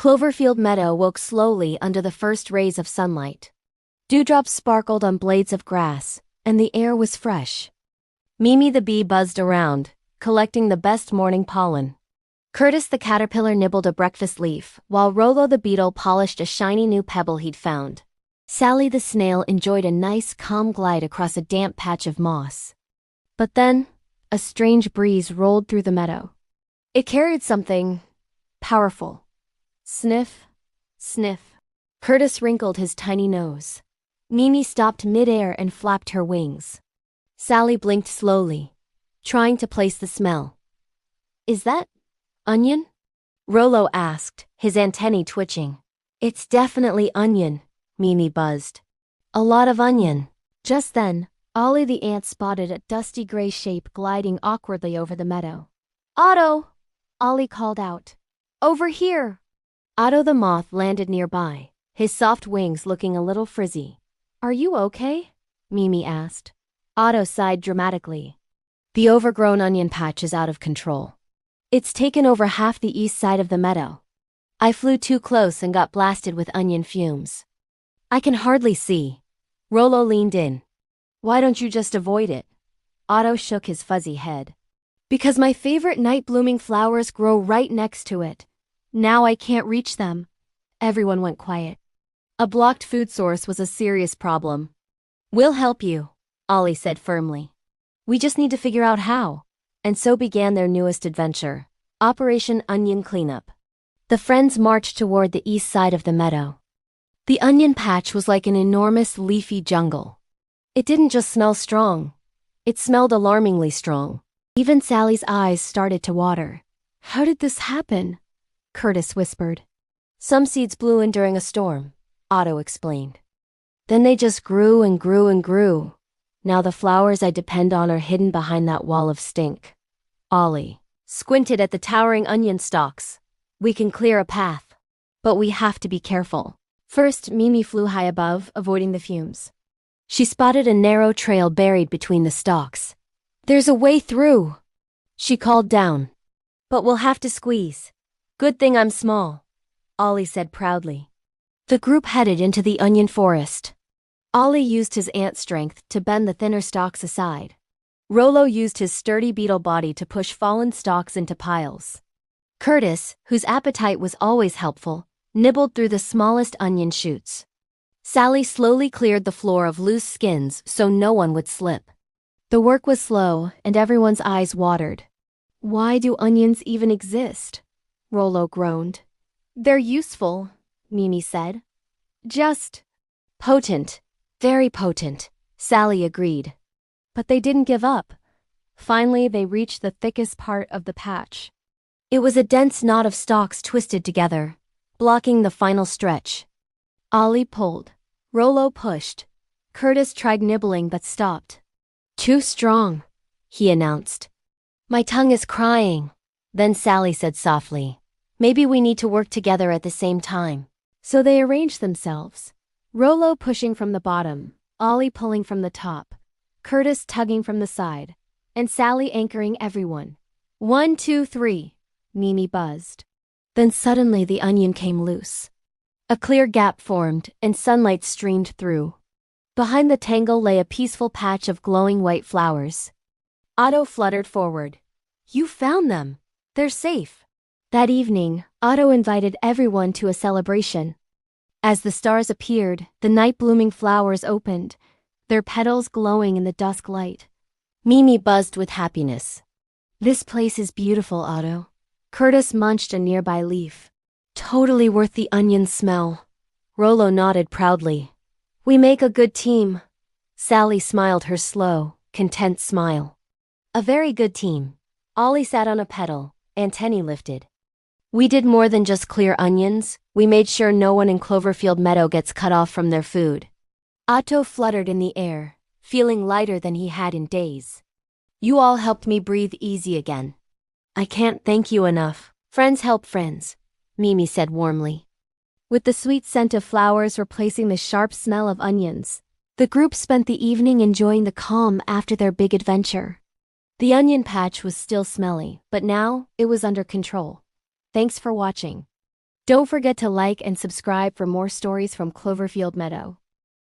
Cloverfield Meadow woke slowly under the first rays of sunlight. Dewdrops sparkled on blades of grass, and the air was fresh. Mimi the bee buzzed around, collecting the best morning pollen. Curtis the caterpillar nibbled a breakfast leaf, while Rollo the beetle polished a shiny new pebble he'd found. Sally the snail enjoyed a nice calm glide across a damp patch of moss. But then, a strange breeze rolled through the meadow. It carried something powerful. Sniff, sniff. Curtis wrinkled his tiny nose. Mimi stopped midair and flapped her wings. Sally blinked slowly, trying to place the smell. Is that onion? Rollo asked, his antennae twitching. It's definitely onion, Mimi buzzed. A lot of onion. Just then, Ollie the ant spotted a dusty gray shape gliding awkwardly over the meadow. Otto! Ollie called out. Over here! Otto the moth landed nearby, his soft wings looking a little frizzy. Are you okay? Mimi asked. Otto sighed dramatically. The overgrown onion patch is out of control. It's taken over half the east side of the meadow. I flew too close and got blasted with onion fumes. I can hardly see. Rollo leaned in. Why don't you just avoid it? Otto shook his fuzzy head. Because my favorite night-blooming flowers grow right next to it. Now I can't reach them. Everyone went quiet. A blocked food source was a serious problem. We'll help you, Ollie said firmly. We just need to figure out how. And so began their newest adventure, Operation Onion Cleanup. The friends marched toward the east side of the meadow. The onion patch was like an enormous leafy jungle. It didn't just smell strong. It smelled alarmingly strong. Even Sally's eyes started to water. How did this happen? Curtis whispered. Some seeds blew in during a storm, Otto explained. Then they just grew and grew and grew. Now the flowers I depend on are hidden behind that wall of stink. Ollie squinted at the towering onion stalks. We can clear a path. But we have to be careful. First, Mimi flew high above, avoiding the fumes. She spotted a narrow trail buried between the stalks. There's a way through, she called down. But we'll have to squeeze. Good thing I'm small, Ollie said proudly. The group headed into the onion forest. Ollie used his ant strength to bend the thinner stalks aside. Rollo used his sturdy beetle body to push fallen stalks into piles. Curtis, whose appetite was always helpful, nibbled through the smallest onion shoots. Sally slowly cleared the floor of loose skins so no one would slip. The work was slow, and everyone's eyes watered. Why do onions even exist? Rollo groaned. They're useful, Mimi said. Just potent, very potent, Sally agreed. But they didn't give up. Finally, they reached the thickest part of the patch. It was a dense knot of stalks twisted together, blocking the final stretch. Ollie pulled. Rollo pushed. Curtis tried nibbling but stopped. Too strong, he announced. My tongue is crying. Then Sally said softly, maybe we need to work together at the same time. So they arranged themselves. Rollo pushing from the bottom, Ollie pulling from the top, Curtis tugging from the side, and Sally anchoring everyone. 1, 2, 3, Mimi buzzed. Then suddenly the onion came loose. A clear gap formed and sunlight streamed through. Behind the tangle lay a peaceful patch of glowing white flowers. Otto fluttered forward. You found them. They're safe. That evening, Otto invited everyone to a celebration. As the stars appeared, the night-blooming flowers opened, their petals glowing in the dusk light. Mimi buzzed with happiness. This place is beautiful, Otto. Curtis munched a nearby leaf. Totally worth the onion smell. Rollo nodded proudly. We make a good team. Sally smiled her slow, content smile. A very good team. Ollie sat on a petal, antennae lifted. We did more than just clear onions, we made sure no one in Cloverfield Meadow gets cut off from their food. Otto fluttered in the air, feeling lighter than he had in days. You all helped me breathe easy again. I can't thank you enough. Friends help friends, Mimi said warmly. With the sweet scent of flowers replacing the sharp smell of onions, the group spent the evening enjoying the calm after their big adventure. The onion patch was still smelly, but now it was under control. Thanks for watching. Don't forget to like and subscribe for more stories from Cloverfield Meadow.